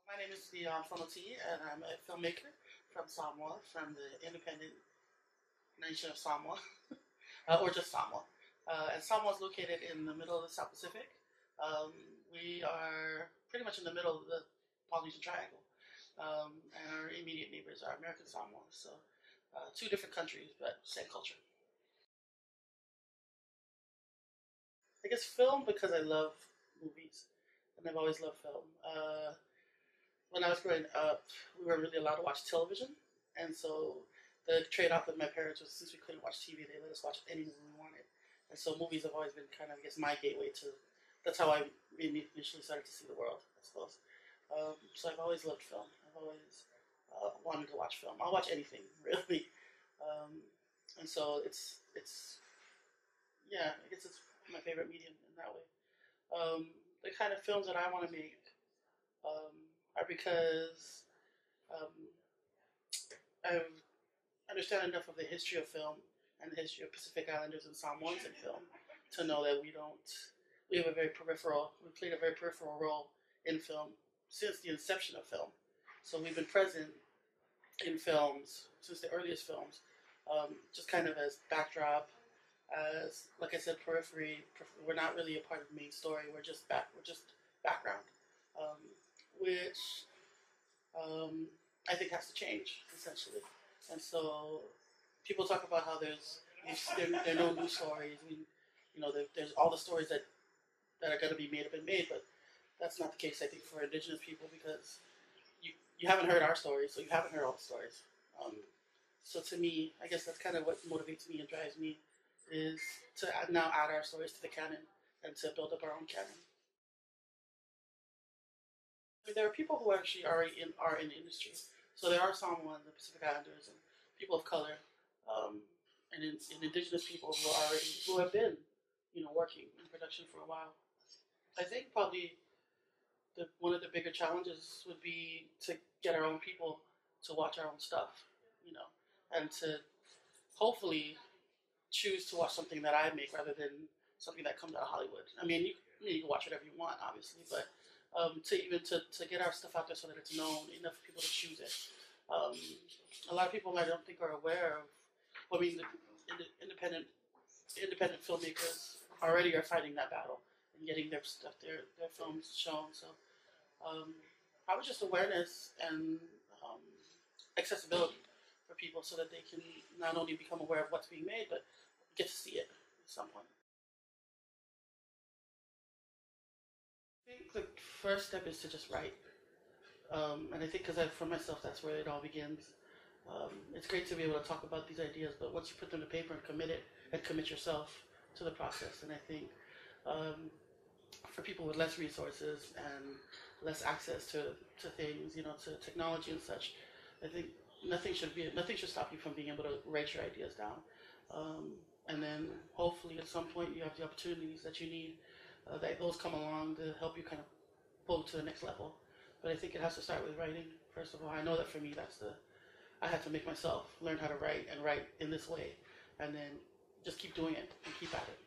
My name is Dionne Fonoti, and I'm a filmmaker from Samoa, from the independent nation of Samoa, or just Samoa. And Samoa is located in the middle of the South Pacific. We are pretty much in the middle of the Polynesian Triangle, and our immediate neighbors are American Samoa. So, two different countries, but same culture. I guess film because I love movies, and I've always loved film. When I was growing up, we weren't really allowed to watch television, and so the trade-off with my parents was since we couldn't watch TV, they let us watch any movie we wanted. And so movies have always been kind of, I guess, my gateway to. That's how I initially started to see the world, I suppose. So I've always loved film. I've always wanted to watch film. I'll watch anything really, and so it's yeah, I guess it's my favorite medium in that way. The kind of films that I want to make um, are because um, I understand enough of the history of film and the history of Pacific Islanders and Samoans in film to know that we have a very we played a very peripheral role in film since the inception of film. So we've been present in films since the earliest films, just kind of as backdrop, as like I said, periphery. We're not really a part of the main story. We're just background, um, which I think has to change essentially. And so people talk about how there are no new stories. There's all the stories that are going to be made have been made, but that's not the case. I think for Indigenous people because you haven't heard our stories, so you haven't heard all the stories. So to me, I guess that's kind of what motivates me and drives me is to now add our stories to the canon and to build up our own canon. I mean, there are people who actually are in the industry. So there are Samoans, the Pacific Islanders, and people of color, and Indigenous people who have been, working in production for a while. I think probably one of the bigger challenges would be to get our own people to watch our own stuff, and to hopefully choose to watch something that I make rather than something that comes out of Hollywood. I mean, you can watch whatever you want, obviously, but to get our stuff out there so that it's known enough for people to choose it. A lot of people I don't think are aware of. I mean, the independent filmmakers already are fighting that battle and getting their stuff, their films shown. So, probably just awareness and accessibility for people so that they can not only become aware of what's being made, but get to see it at some point. I think the first step is to just write. And I think because for myself, that's where it all begins. It's great to be able to talk about these ideas, but once you put them to paper and commit yourself to the process, and I think for people with less resources and less access to things, to technology and such, I think nothing should stop you from being able to write your ideas down. And then hopefully at some point you have the opportunities that you need, that those come along to help you kind of pull to the next level. But I think it has to start with writing, first of all. I know that for me, I had to make myself learn how to write and write in this way, and then just keep doing it and keep at it.